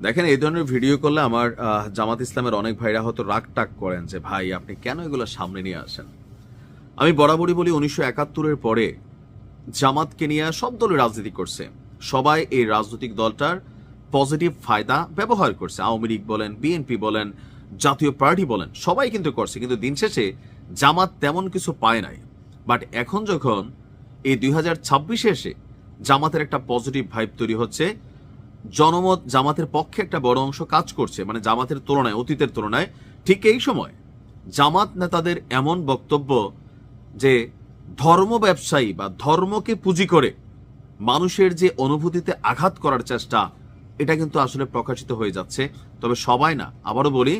দেখেন, এই ধরনের ভিডিও করলে আমার জামাত ইসলামের অনেক ভাইরা হয়তো রাগ টাগ করেন যে ভাই আপনি কেন এগুলো সামনে নিয়ে আসেন। আমি বরাবরই বলি 1971-এর পরে জামাতকে নিয়ে সব দল রাজনীতি করছে, সবাই এই রাজনৈতিক দলটার পজিটিভ ফায়দা ব্যবহার করছে। আওয়ামী লীগ বলেন, বিএনপি বলেন, জাতীয় পার্টি বলেন, সবাই কিন্তু করছে, কিন্তু দিন শেষে জামাত তেমন কিছু পায় নাই। বাট এখন যখন এই 2026-এ এসে জামাতের একটা পজিটিভ ভাইব তৈরি হচ্ছে, জনমত জামাতের পক্ষে একটা বড় অংশ কাজ করছে, মানে জামাতের তুলনায়, অতীতের তুলনায়, ঠিক এই সময় জামাত নেতাদের এমন বক্তব্য যে ধর্ম ব্যবসায়ী বা ধর্মকে পুঁজি করে মানুষের যে অনুভূতিতে আঘাত করার চেষ্টা, এটা কিন্তু আসলে প্রকাশিত হয়ে যাচ্ছে। তবে সবাই না, আবারও বলি,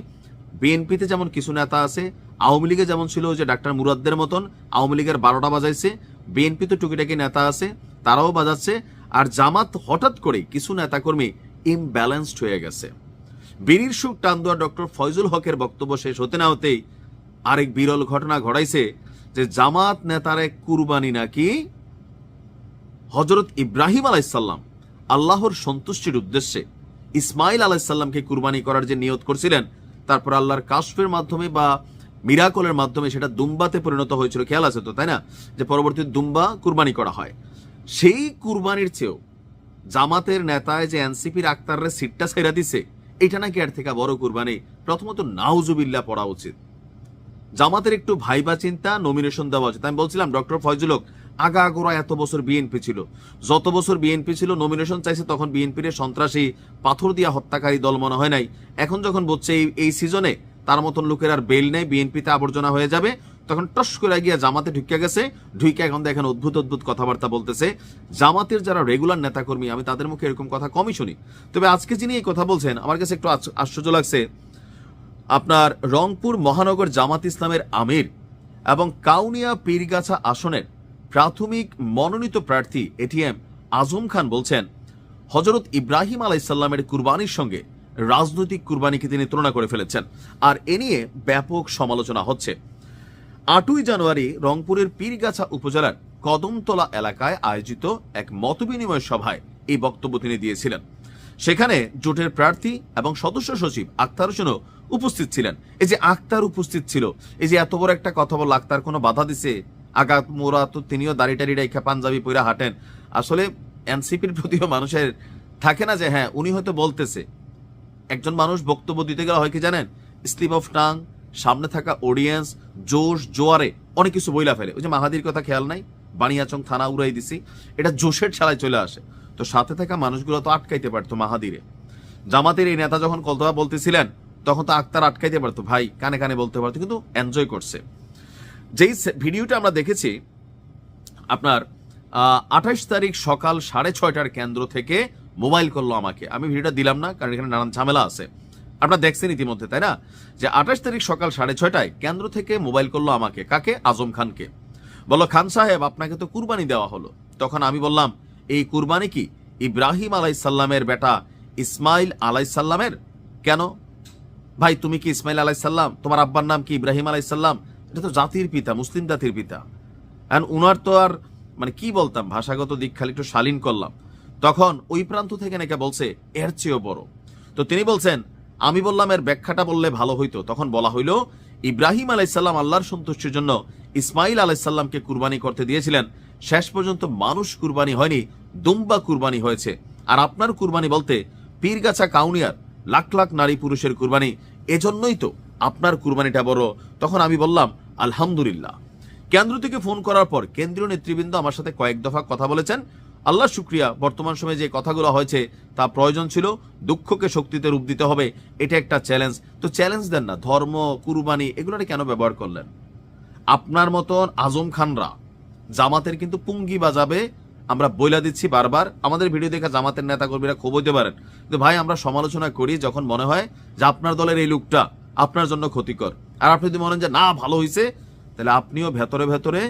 বিএনপিতে যেমন কিছু নেতা আছে, আওয়ামী লীগে যেমন ছিল যে ডাক্তার মুরাদদের মতন আওয়ামী লীগের 12টা বাজাইছে, বিএনপিতে টুকিটাকি নেতা আছে তারাও বাজাচ্ছে। আর জামাত হঠাৎ করে কিছু নেতাকর্মী ইমব্যালেন্সড হয়ে গেছে। বীরির সুখ টান দেওয়া ডক্টর ফয়জুল হকের বক্তব্য শেষ হতে না হতেই আরেক বিরল ঘটনা ঘটাইছে যে জামাত নেতার এক কুরবানি নাকি হযরত ইব্রাহিম আলাইসাল্লাম আল্লাহর সন্তুষ্টির উদ্দেশ্যে ইসমাইল আলাইসাল্লামকে কুরবানি করার যে নিয়ত করছিলেন, তারপর আল্লাহর কাশফের মাধ্যমে বা মিরাকলের মাধ্যমে সেটা দুম্বাতে পরিণত হয়েছিল। খেয়াল আছে তো, তাই না? যে পরবর্তী দুম্বা কুরবানি করা হয়। সেই কুরবানির চেয়েও জামাতের নেতায় যে এনসিপির আক্তারের সিটটা ছেড়ে দিছে, এটা নাকি এর থেকে বড় কুরবানি। প্রথমত নাউজুবিল্লাহ পড়া উচিত। জামাতের একটু ভাইবা চিন্তা, নমিনেশন দেওয়া উচিত। আমি বলছিলাম ডক্টর ফয়জুল হক আগাগোড়া এত বছর বিএনপি ছিল, যত বছর বিএনপি ছিল নমিনেশন চাইছে, তখন বিএনপির সন্ত্রাসী পাথর দিয়া হত্যাকারী দল মনে হয় নাই। এখন যখন বলছে এই সিজনে তার মতন লোকের আর বেল নেই, বিএনপিতে আবর্জনা হয়ে যাবে, তখন টস করে গিয়া জামাতে ঢুকে গেছে। ঢুকে এখন দেখেন অদ্ভুত অদ্ভুত কথাবার্তা বলতেছে। জামাতের যারা রেগুলার নেতাকর্মী, আমি তাদের মুখে এরকম কথা কমই শুনি। তবে আজকে যিনি এই কথা বলছেন, আমার কাছে একটু আশ্চর্য লাগছে। আপনার রংপুর মহানগর জামাত ইসলামের আমির এবং কাউনিয়া পীরগাছা আসনের প্রাথমিক মনোনীত প্রার্থী এটিএম আজম খান বলছেন, হযরত ইব্রাহিম আলাইসাল্লামের কুরবানির সঙ্গে রাজনৈতিক কুরবানিকে তিনি তুলনা করে ফেলেছেন। আর এ নিয়ে ব্যাপক সমালোচনা হচ্ছে। 8ই জানুয়ারি রংপুরের পীরগাছা উপজেলার কদমতলা এলাকায় আয়োজিত এক মতবিনিময় সভায় এই বক্তব্য তিনি দিয়েছিলেন। সেখানে জোটের প্রার্থী এবং সদস্য সচিব আক্তার হোসেনও উপস্থিত ছিলেন। এই যে আক্তার উপস্থিত ছিল, এই যে এত বড় একটা কথা বল, আক্তার কোনো বাধা দিছে? আগাত মোরা তো তিনিও দাড়ি টাড়ি রেখা পাঞ্জাবি পইরা হাঁটেন। আসলে এনসিপির প্রতিও মানুষের থাকে না যে হ্যাঁ উনি হয়তো বলতেছে। একজন মানুষ বক্তব্য দিতে গেলে হয় কি জানেন, স্লিপ অফ টাং, সামনে থাকা অডিয়েন্স, জোশ জোয়ারে অনেক কিছু বইলা ফেলে। ওই যে মাহাদির কথা খেয়াল নাই, বানিয়াচং থানা উড়াই দিছি, এটা জোশের ছাড়াই চলে আসে। তো সাথে থাকা মানুষগুলো তো আটকাইতে পারতো মাহাদিরে। জামাতের এই নেতা যখন কথা বলতেছিলেন তখন তো আক্তার আটকাইতে পারতো, ভাই কানে কানে বলতে পারতো, কিন্তু এনজয় করছে। যেই ভিডিওটা আমরা দেখেছি আপনার 28 তারিখ সকাল 6:30টার কেন্দ্র থেকে মোবাইল করলো আমাকে। আমি ভিডিওটা দিলাম না কারণ এখানে নানান ঝামেলা আছে, আপনারা দেখছেন ইতিমধ্যে, তাই না? যে 28 তারিখ সকাল 6:30টায় কেন্দ্র থেকে মোবাইল করলো আমাকে। কাকে? আজম খানকে। বললো, খান সাহেব আপনাকে তো কুরবানি দেওয়া হলো। তখন আমি বললাম, এই কুরবানি কি ইব্রাহিম আলাইসাল্লামের বেটা ইসমাইল আলাইসাল্লামের? কেন ভাই, তুমি কি ইসমাইল আলাইসাল্লাম? তোমার আব্বার নাম কি ইব্রাহিম আলাইসাল্লাম? এটা তো জাতির পিতা, মুসলিম জাতির পিতা। এখন উনার তো আর মানে কি বলতাম, ভাষাগত দিক খালি একটু শালীন করলাম। তখন ওই প্রান্ত থেকে নাকি বলছে এর চেয়েও বড়। তো তিনি বলছেন, আমি বললাম এর ব্যাখ্যাটা বললে ভালো হইতো। তখন বলা হইল, ইব্রাহিম আলাইসাল্লাম আল্লাহর সন্তুষ্টির জন্য ইসমাইল আলাইসাল্লামকে কুরবানি করতে দিয়েছিলেন। শেষ পর্যন্ত মানুষ কুরবানি হয়নি, দুম্বা কুরবানি হয়েছে। আর আপনার কুরবানি বলতে পীরগাছা কাউনিয়ার লাখ লাখ নারী পুরুষের কুরবানি, এজন্যই তো আপনার কুরবানিটা বড়। তখন আমি বললাম আলহামদুলিল্লাহ। কেন্দ্র থেকে ফোন করার পর কেন্দ্রীয় নেতৃবৃন্দ আমার সাথে কয়েক দফা কথা বলেছেন। আল্লাহ শুক্রিয়া, বর্তমান সময়ে যে কথাগুলো হয়েছে তা প্রয়োজন ছিল। দুঃখকে শক্তিতে রূপ দিতে হবে, এটা একটা চ্যালেঞ্জ। তো চ্যালেঞ্জ দেন না, ধর্ম কুরবানি এগুলোটা কেন ব্যবহার করলেন? আপনার মতন আজম খানরা জামাতের কিন্তু পুঙ্গি বাজাবে, আমরা বইলা দিচ্ছি বারবার। আমাদের ভিডিও দেখা জামাতের নেতা কর্মীরা ক্ষোভ হইতে পারেন, কিন্তু ভাই আমরা সমালোচনা করি যখন মনে হয় যে আপনার দলের এই লোকটা আপনার জন্য ক্ষতিকর। আর আপনি যদি মনে হয় যে না ভালো হয়েছে, তাহলে আপনিও ভেতরে ভেতরে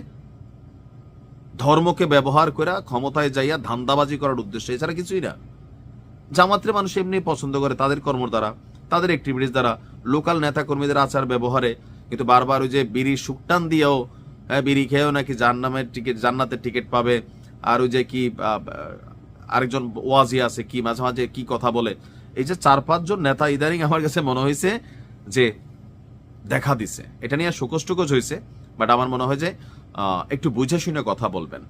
ধর্মকে ব্যবহার করে ক্ষমতায় যাইয়া ধান্দাবাজি করার উদ্দেশ্যে, এছাড়া কিছুই না। জামাতের মানুষ এমনি পছন্দ করে তাদের কর্ম দ্বারা, তাদের অ্যাক্টিভিটিস দ্বারা, লোকাল নেতা কর্মীদের আচার ব্যবহারে। কিন্তু বারবার ওই যে বিড়ি সুকটান দিয়েও, বিড়ি খেয়েও নাকি জান্নাতের টিকিট পাবে। আর ওই যে কি আরেকজন ওয়াজি আছে কি মাঝে মাঝে কি কথা বলে, এই যে 4-5 জন নেতা ইদানিং আমার কাছে মনে হয়েছে যে দেখা দিছে, এটা নিয়ে শোকজ হয়েছে, বাট আমার মনে হয় যে একটু বুঝে শুনে কথা বলবেন।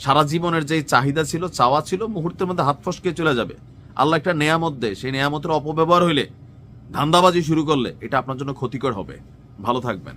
সারা জীবনের যে চাহিদা ছিল, চাওয়া ছিল, মুহূর্তের মধ্যে হাত ফসকে চলে যাবে। আল্লাহ একটা নেয়ামত দেয়, সেই নেয়ামতের অপব্যবহার হইলে, ধান্দাবাজি শুরু করলে এটা আপনার জন্য ক্ষতিকর হবে। ভালো থাকবেন।